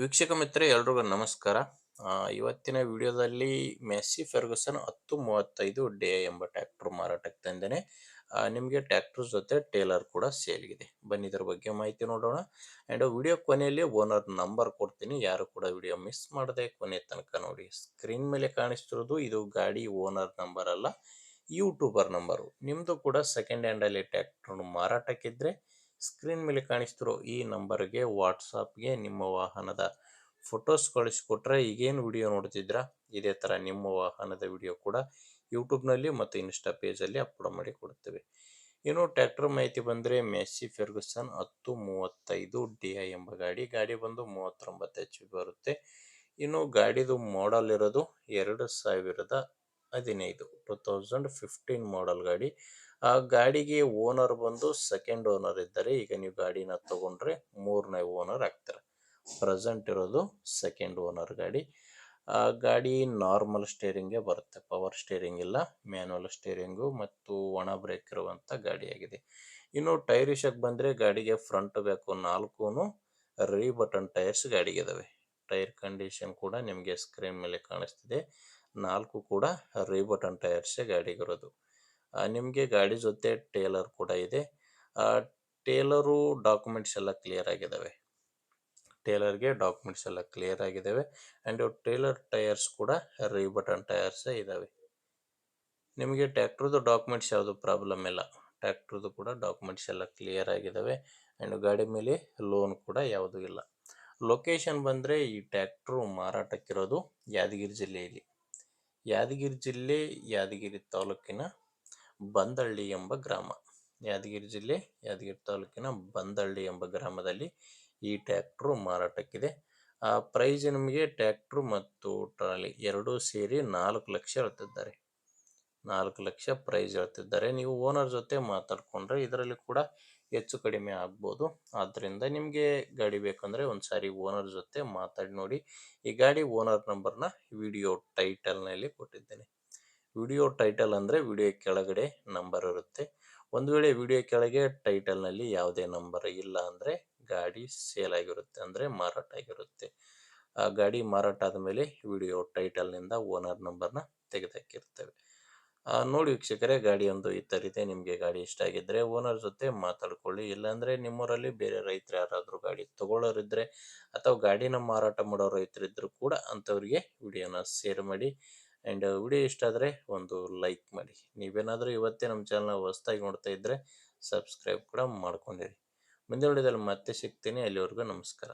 ವೀಕ್ಷಕ ಮಿತ್ರರೇ ಎಲ್ರಿಗೂ ನಮಸ್ಕಾರ. ಇವತ್ತಿನ ವಿಡಿಯೋದಲ್ಲಿ ಮೆಸ್ಸಿ ಫೆರ್ಗುಸನ್ 1035 ಡೇ ಎಂಬ ಟ್ರ್ಯಾಕ್ಟರ್ ಮಾರಾಟಕ್ಕೆ ತಂದೇನೆ. ನಿಮಗೆ ಟ್ರ್ಯಾಕ್ಟರ್ ಜೊತೆ ಟೇಲರ್ ಕೂಡ ಸೇಲ್ಗಿದೆ. ಬನ್ನಿ ಇದರ ಬಗ್ಗೆ ಮಾಹಿತಿ ನೋಡೋಣ. ಆ್ಯಂಡ್ ವಿಡಿಯೋ ಕೊನೆಯಲ್ಲಿ ಓನರ್ ನಂಬರ್ ಕೊಡ್ತೀನಿ, ಯಾರು ಕೂಡ ವಿಡಿಯೋ ಮಿಸ್ ಮಾಡದೆ ಕೊನೆ ತನಕ ನೋಡಿ. ಸ್ಕ್ರೀನ್ ಮೇಲೆ ಕಾಣಿಸ್ತಿರೋದು ಇದು ಗಾಡಿ ಓನರ್ ನಂಬರ್ ಅಲ್ಲ, ಯೂಟ್ಯೂಬರ್ ನಂಬರು. ನಿಮ್ಮದು ಕೂಡ ಸೆಕೆಂಡ್ ಹ್ಯಾಂಡಲ್ಲಿ ಟ್ರ್ಯಾಕ್ಟರ್ ಮಾರಾಟಕ್ಕಿದ್ರೆ ಸ್ಕ್ರೀನ್ ಮೇಲೆ ಕಾಣಿಸ್ತಿರೋ ಈ ನಂಬರ್ಗೆ ವಾಟ್ಸಾಪ್ಗೆ ನಿಮ್ಮ ವಾಹನದ ಫೋಟೋಸ್ ಕಳಿಸ್ಕೊಟ್ರೆ ಈಗೇನು ವಿಡಿಯೋ ನೋಡ್ತಿದ್ರ ಇದೇ ಥರ ನಿಮ್ಮ ವಾಹನದ ವಿಡಿಯೋ ಕೂಡ ಯೂಟ್ಯೂಬ್ನಲ್ಲಿ ಮತ್ತು ಇನ್ಸ್ಟಾ ಪೇಜಲ್ಲಿ ಅಪ್ಲೋಡ್ ಮಾಡಿ ಕೊಡ್ತೇವೆ. ಇನ್ನು ಟ್ರ್ಯಾಕ್ಟರ್ ಮಾಹಿತಿ ಬಂದರೆ ಮೆಸ್ಸಿ ಫೆರ್ಗುಸನ್ 1035 DI ಎಂಬ ಗಾಡಿ ಬಂದು 39 HP ಬರುತ್ತೆ. ಇನ್ನು ಗಾಡಿದು ಮಾಡಲ್ ಇರೋದು 2015 2015 ಮಾಡಲ್ ಗಾಡಿ. ಆ ಗಾಡಿಗೆ ಓನರ್ ಬಂದು ಸೆಕೆಂಡ್ ಓನರ್ ಇದ್ದಾರೆ. ಈಗ ನೀವು ಗಾಡಿನ ತಗೊಂಡ್ರೆ ಮೂರನೇ ಓನರ್ ಆಗ್ತಾರೆ. ಪ್ರೆಸೆಂಟ್ ಇರೋದು ಸೆಕೆಂಡ್ ಓನರ್ ಗಾಡಿ. ಗಾಡಿ ನಾರ್ಮಲ್ ಸ್ಟೇರಿಂಗೇ ಬರುತ್ತೆ, ಪವರ್ ಸ್ಟೇರಿಂಗ್ ಇಲ್ಲ, ಮ್ಯಾನುವಲ್ ಸ್ಟೇರಿಂಗು ಮತ್ತು ಒಣ ಬ್ರೇಕ್ ಇರುವಂಥ ಗಾಡಿಯಾಗಿದೆ. ಇನ್ನು ಟೈರ್ ವಿಷಯಕ್ಕೆ ಬಂದರೆ ಗಾಡಿಗೆ ಫ್ರಂಟ್ ಬ್ಯಾಕು ನಾಲ್ಕು ರೀ ಬಟನ್ ಟೈರ್ಸ್ ಗಾಡಿಗೆ ಇದಾವೆ. ಟೈರ್ ಕಂಡೀಷನ್ ಕೂಡ ನಿಮಗೆ ಸ್ಕ್ರೀನ್ ಮೇಲೆ ಕಾಣಿಸ್ತಿದೆ. ನಾಲ್ಕು ಕೂಡ ರೀ ಬಟನ್ ಟೈರ್ಸೇ ಗಾಡಿಗಿರೋದು. ನಿಮಗೆ ಗಾಡಿ ಜೊತೆ ಟೇಲರ್ ಕೂಡ ಇದೆ. ಟೇಲರು ಡಾಕ್ಯುಮೆಂಟ್ಸ್ ಎಲ್ಲ ಕ್ಲಿಯರ್ ಆಗಿದ್ದಾವೆ. ಟೇಲರ್ಗೆ ಡಾಕ್ಯುಮೆಂಟ್ಸ್ ಎಲ್ಲ ಕ್ಲಿಯರ್ ಆಗಿದ್ದಾವೆ. ಆ್ಯಂಡ್ ಟೇಲರ್ ಟೈರ್ಸ್ ಕೂಡ ರೀ ಬಟನ್ ಟೈರ್ಸೇ ಇದ್ದಾವೆ. ನಿಮಗೆ ಟ್ರ್ಯಾಕ್ಟ್ರದ್ದು ಡಾಕ್ಯುಮೆಂಟ್ಸ್ ಯಾವುದು ಪ್ರಾಬ್ಲಮ್ ಇಲ್ಲ. ಟ್ರ್ಯಾಕ್ಟ್ರದ್ದು ಕೂಡ ಡಾಕ್ಯುಮೆಂಟ್ಸ್ ಎಲ್ಲ ಕ್ಲಿಯರ್ ಆಗಿದ್ದಾವೆ. ಆ್ಯಂಡ್ ಗಾಡಿ ಮೇಲೆ ಲೋನ್ ಕೂಡ ಯಾವುದೂ ಇಲ್ಲ. ಲೊಕೇಶನ್ ಬಂದರೆ ಈ ಟ್ರ್ಯಾಕ್ಟ್ರು ಮಾರಾಟಕ್ಕಿರೋದು ಯಾದಗಿರಿ ಜಿಲ್ಲೆಯಲ್ಲಿ. ಯಾದಗಿರಿ ಜಿಲ್ಲೆ ಯಾದಗಿರಿ ತಾಲೂಕಿನ ಬಂದಳ್ಳಿ ಎಂಬ ಗ್ರಾಮ. ಯಾದಗಿರಿ ಜಿಲ್ಲೆ ಯಾದಗಿರಿ ತಾಲೂಕಿನ ಬಂದಳ್ಳಿ ಎಂಬ ಗ್ರಾಮದಲ್ಲಿ ಈ ಟ್ರ್ಯಾಕ್ಟ್ರು ಮಾರಾಟಕ್ಕಿದೆ. ಪ್ರೈಸ್ ನಿಮಗೆ ಟ್ರ್ಯಾಕ್ಟ್ರು ಮತ್ತು ಟ್ರಾಲಿ ಎರಡೂ ಸೇರಿ 4 ಲಕ್ಷ ಹೇಳ್ತಿದ್ದಾರೆ. 4 ಲಕ್ಷ ಪ್ರೈಸ್ ಹೇಳ್ತಿದ್ದಾರೆ. ನೀವು ಓನರ್ ಜೊತೆ ಮಾತಾಡಿಕೊಂಡ್ರೆ ಇದರಲ್ಲಿ ಕೂಡ ಹೆಚ್ಚು ಕಡಿಮೆ ಆಗ್ಬೋದು. ಆದ್ದರಿಂದ ನಿಮಗೆ ಗಾಡಿ ಬೇಕಂದರೆ ಒಂದು ಸಾರಿ ಓನರ್ ಜೊತೆ ಮಾತಾಡಿ ನೋಡಿ. ಈ ಗಾಡಿ ಓನರ್ ನಂಬರ್ನ ವಿಡಿಯೋ ಟೈಟಲ್ನಲ್ಲಿ ಕೊಟ್ಟಿದ್ದೇನೆ. ವಿಡಿಯೋ ಟೈಟಲ್ ಅಂದರೆ ವಿಡಿಯೋ ಕೆಳಗಡೆ ನಂಬರ್ ಇರುತ್ತೆ. ಒಂದು ವೇಳೆ ವಿಡಿಯೋ ಕೆಳಗೆ ಟೈಟಲ್ನಲ್ಲಿ ಯಾವುದೇ ನಂಬರ್ ಇಲ್ಲ ಅಂದರೆ ಗಾಡಿ ಸೇಲ್ ಆಗಿರುತ್ತೆ, ಅಂದರೆ ಮಾರಾಟ ಆಗಿರುತ್ತೆ. ಆ ಗಾಡಿ ಮಾರಾಟ ಆದಮೇಲೆ ವಿಡಿಯೋ ಟೈಟಲ್ನಿಂದ ಓನರ್ ನಂಬರ್ನ ತೆಗೆದಾಕಿರ್ತೇವೆ. ನೋಡಿ ವೀಕ್ಷಕರೇ, ಗಾಡಿ ಒಂದು ಈ ಥರ ಇದೆ. ನಿಮಗೆ ಗಾಡಿ ಇಷ್ಟ ಆಗಿದ್ದರೆ ಓನರ್ ಜೊತೆ ಮಾತಾಡ್ಕೊಳ್ಳಿ. ಇಲ್ಲಾಂದರೆ ನಿಮ್ಮೂರಲ್ಲಿ ಬೇರೆ ರೈತರು ಯಾರಾದರೂ ಗಾಡಿ ತೊಗೊಳ್ಳೋರಿದ್ದರೆ ಅಥವಾ ಗಾಡಿನ ಮಾರಾಟ ಮಾಡೋ ರೈತರಿದ್ದರೂ ಕೂಡ ಅಂಥವ್ರಿಗೆ ವಿಡಿಯೋನ ಶೇರ್ ಮಾಡಿ. ಆ್ಯಂಡ್ ವಿಡಿಯೋ ಇಷ್ಟ ಆದರೆ ಒಂದು ಲೈಕ್ ಮಾಡಿ. ನೀವೇನಾದರೂ ಇವತ್ತೇ ನಮ್ಮ ಚಾನಲ್ನ ಹೊಸದಾಗಿ ನೋಡ್ತಾ ಇದ್ದರೆ ಸಬ್ಸ್ಕ್ರೈಬ್ ಕೂಡ ಮಾಡ್ಕೊಂಡಿರಿ. ಮುಂದಿನ ವಿಡಿಯೋದಲ್ಲಿ ಮತ್ತೆ ಸಿಗ್ತೀನಿ. ಅಲ್ಲಿವರೆಗೂ ನಮಸ್ಕಾರ.